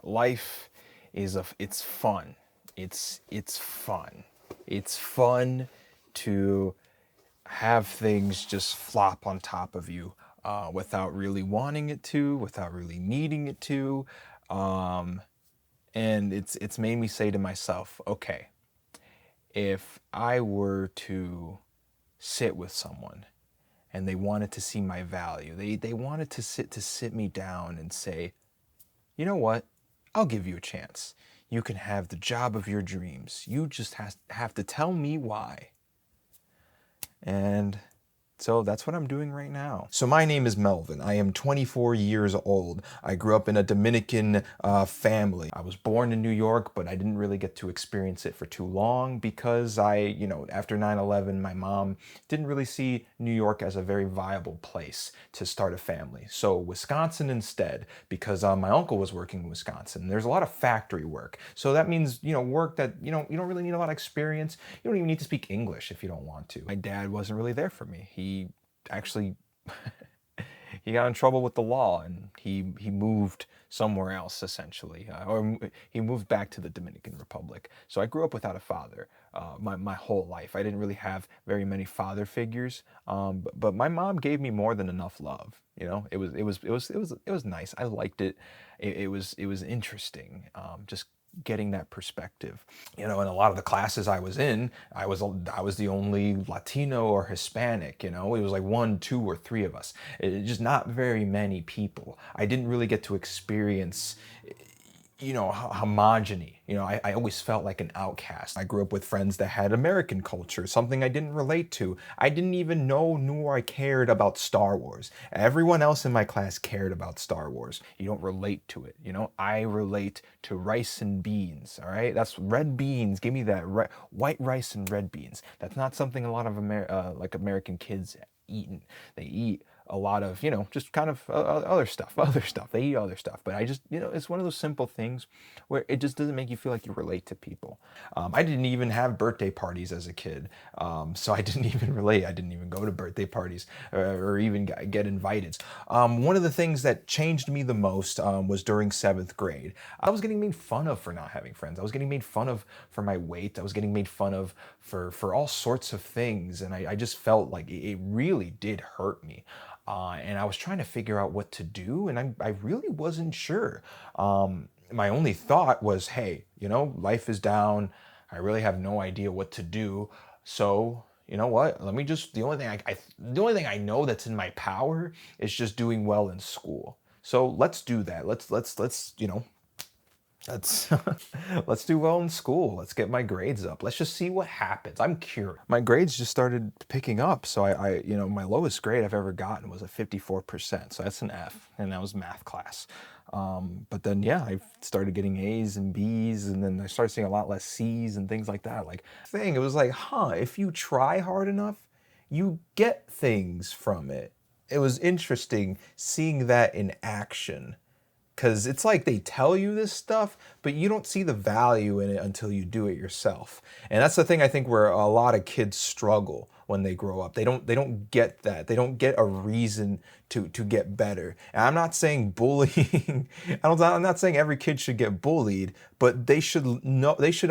life it's fun. It's fun. It's fun to have things just flop on top of you without really wanting it to, without really needing it to. Um, and it's made me say to myself, okay, if I were to sit with someone and they wanted to see my value, they wanted to sit me down and say, you know what? I'll give you a chance. You can have the job of your dreams. You just have to tell me why. And so that's what I'm doing right now. So my name is Melvin. I am 24 years old. I grew up in a Dominican family. I was born in New York, but I didn't really get to experience it for too long because after 9/11, my mom didn't really see New York as a very viable place to start a family. So Wisconsin instead, because my uncle was working in Wisconsin. There's a lot of factory work. So that means, work that, you don't really need a lot of experience. You don't even need to speak English if you don't want to. My dad wasn't really there for me. He actually he got in trouble with the law and he moved somewhere else essentially, or he moved back to the Dominican Republic. So I grew up without a father my whole life. I didn't really have very many father figures, but my mom gave me more than enough love. It was nice. I liked it. It was interesting. Just getting that perspective. In a lot of the classes I was in, I was the only Latino or Hispanic. It was like one, two, or three of us. Just not very many people. I didn't really get to experience homogeny. I always felt like an outcast. I grew up with friends that had American culture, something I didn't relate to. I didn't even know, nor I cared about Star Wars. Everyone else in my class cared about Star Wars. You don't relate to it. I relate to rice and beans. All right, that's red beans. Give me that white rice and red beans. That's not something a lot of American kids eat. They eat a lot of, just kind of other stuff. They eat other stuff. But I just, it's one of those simple things where it just doesn't make you feel like you relate to people. I didn't even have birthday parties as a kid. So I didn't even relate. I didn't even go to birthday parties or even get invited. One of the things that changed me the most was during 7th grade. I was getting made fun of for not having friends. I was getting made fun of for my weight. I was getting made fun of for all sorts of things. And I just felt like it really did hurt me. And I was trying to figure out what to do, and I really wasn't sure. My only thought was, hey, life is down. I really have no idea what to do. So, you know what? Let me just, the only thing I know that's in my power is just doing well in school. So let's do that. Let's let's do well in school. Let's get my grades up. Let's just see what happens. I'm curious. My grades just started picking up. So my lowest grade I've ever gotten was a 54%. So that's an F, and that was math class. But then yeah, I started getting A's and B's, and then I started seeing a lot less C's and things like that. It was like, if you try hard enough, you get things from it. It was interesting seeing that in action. Because it's like they tell you this stuff, but you don't see the value in it until you do it yourself. And that's the thing I think where a lot of kids struggle when they grow up. They don't get that. They don't get a reason to get better. And I'm not saying bullying. I'm not saying every kid should get bullied, but they should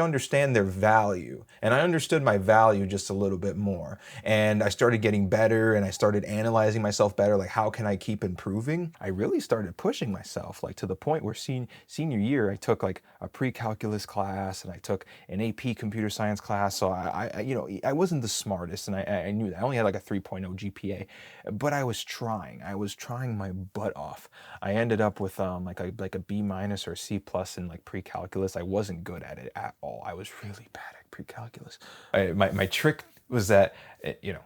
understand their value. And I understood my value just a little bit more. And I started getting better, and I started analyzing myself better. Like, how can I keep improving? I really started pushing myself, like to the point where senior year, I took like a pre-calculus class, and I took an AP computer science class. So I wasn't the smartest, and I knew that. I only had like a 3.0 GPA, but I was trying. I was trying my butt off. I ended up with like a B minus or a C plus in like pre-calculus. I wasn't good at it at all. I was really bad at pre-calculus. My trick was that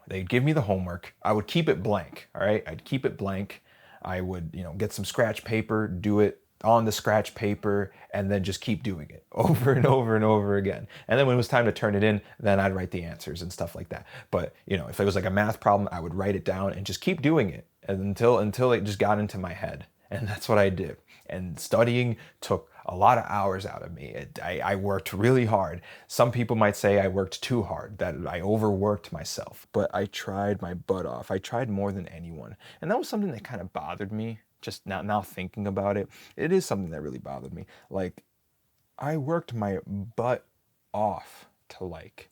they'd give me the homework. I would keep it blank. All right, I'd keep it blank. I would get some scratch paper, do it on the scratch paper, and then just keep doing it over and over and over again. And then when it was time to turn it in, then I'd write the answers and stuff like that. But if it was like a math problem, I would write it down and just keep doing it until it just got into my head. And that's what I did. And studying took a lot of hours out of me. I worked really hard. Some people might say I worked too hard, that I overworked myself. But I tried my butt off. I tried more than anyone. And that was something that kind of bothered me Just now thinking about it, it is something that really bothered me. Like, I worked my butt off to like,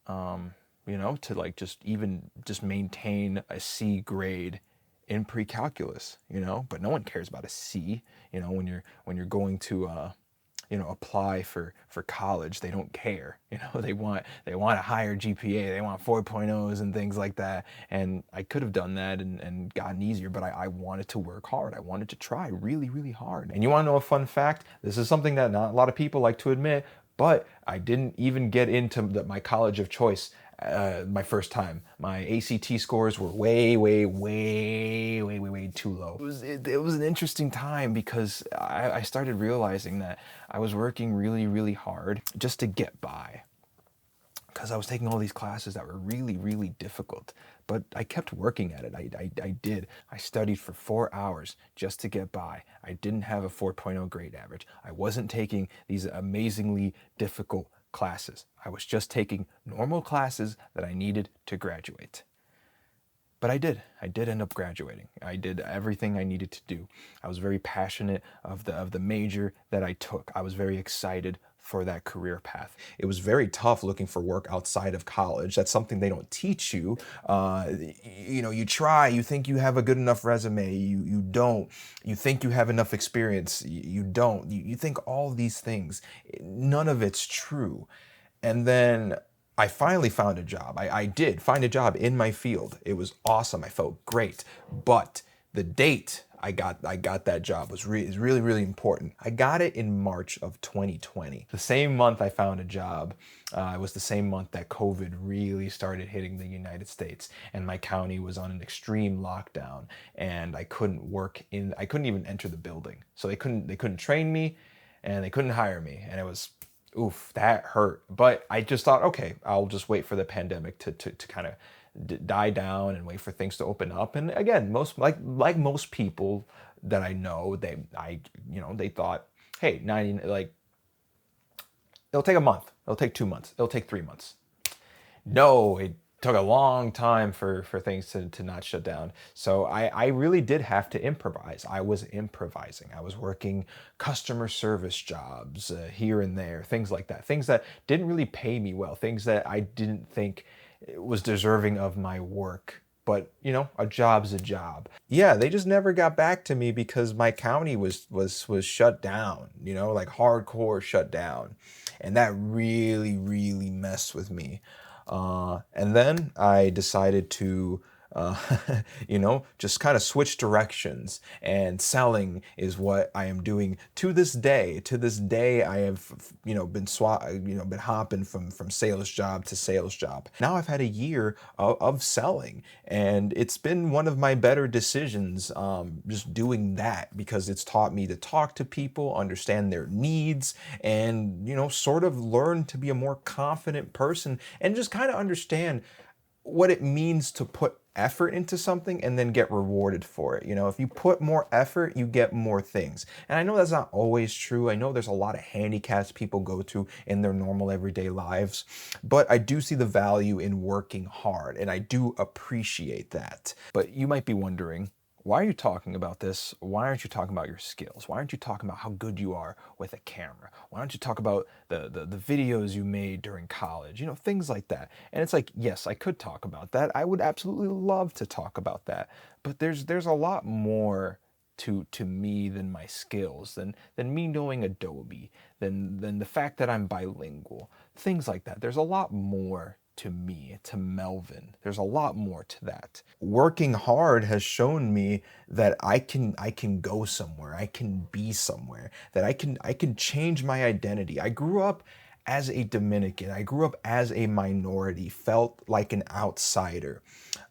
to like just even just maintain a C grade in pre-calculus, but no one cares about a C, when you're going to apply for college. They don't care. They want a higher GPA. They want 4.0s and things like that. And I could have done that and gotten easier, but I wanted to work hard. I wanted to try really, really hard. And you want to know a fun fact? This is something that not a lot of people like to admit, but I didn't even get into my college of choice my first time. My ACT scores were way, way, way, way, way, way too low. It was an interesting time because I started realizing that I was working really, really hard just to get by, because I was taking all these classes that were really, really difficult. But I kept working at it. I did. I studied for 4 hours just to get by. I didn't have a 4.0 grade average. I wasn't taking these amazingly difficult classes. I was just taking normal classes that I needed to graduate. But I did. I did end up graduating. I did everything I needed to do. I was very passionate of the major that I took. I was very excited for that career path. It was very tough looking for work outside of college. That's something they don't teach you. You try, you think you have a good enough resume, you don't. You think you have enough experience, you don't. You think all these things. None of it's true. And then I finally found a job. I did find a job in my field. It was awesome. I felt great. But the date I got that job is really, really important. I got it in March of 2020. The same month I found a job, it was the same month that COVID really started hitting the United States, and my county was on an extreme lockdown, and I couldn't even enter the building. So they couldn't train me, and they couldn't hire me, and it was, oof, that hurt. But I just thought, okay, I'll just wait for the pandemic to kind of die down and wait for things to open up. And again, most people that I know, they thought, hey, 90, like, it'll take a month, it'll take 2 months, it'll take 3 months. No, it took a long time for things to not shut down. So I really did have to improvise. I was improvising. I was working customer service jobs here and there, things like that. Things that didn't really pay me well, things that I didn't think was deserving of my work. But, a job's a job. Yeah, they just never got back to me because my county was shut down, like hardcore shut down. And that really, really messed with me. And then I decided to, uh, just kind of switch directions. And selling is what I am doing to this day. To this day, I have, been hopping from sales job to sales job. Now I've had a year of selling, and it's been one of my better decisions, just doing that, because it's taught me to talk to people, understand their needs, and, sort of learn to be a more confident person, and just kind of understand what it means to put effort into something and then get rewarded for it. If you put more effort, you get more things. And I know that's not always true. I know there's a lot of handicaps people go through in their normal everyday lives, but I do see the value in working hard, and I do appreciate that. But you might be wondering, why are you talking about this? Why aren't you talking about your skills? Why aren't you talking about how good you are with a camera? Why don't you talk about the videos you made during college? Things like that. And it's like, yes, I could talk about that. I would absolutely love to talk about that. But there's a lot more to me than my skills, than me knowing Adobe, than the fact that I'm bilingual, things like that. There's a lot more to me, to Melvin. There's a lot more to that. Working hard has shown me that I can go somewhere. I can be somewhere. That I can change my identity. I grew up as a Dominican. I grew up as a minority, felt like an outsider.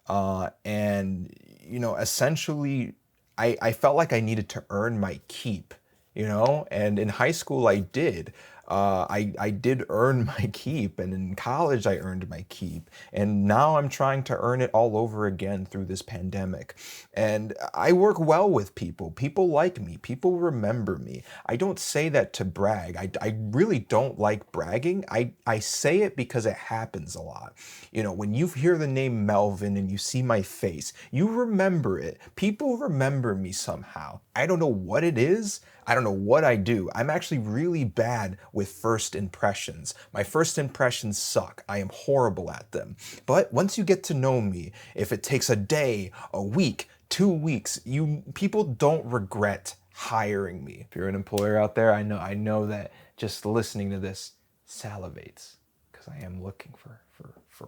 And essentially I felt like I needed to earn my keep you know? And in high school, I did. I did earn my keep, and in college, I earned my keep. And now I'm trying to earn it all over again through this pandemic. And I work well with people. People like me. People remember me. I don't say that to brag. I really don't like bragging. I say it because it happens a lot. You know, when you hear the name Melvin and you see my face, you remember it. People remember me somehow. I don't know what it is. I don't know what I do. I'm actually really bad with first impressions. My first impressions suck. I am horrible at them. But once you get to know me, if it takes a day, a week, 2 weeks, you people don't regret hiring me. If you're an employer out there, I know that just listening to this salivates because I am looking for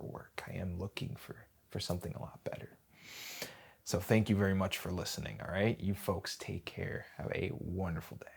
work. I am looking for something a lot better. So thank you very much for listening, all right? You folks take care. Have a wonderful day.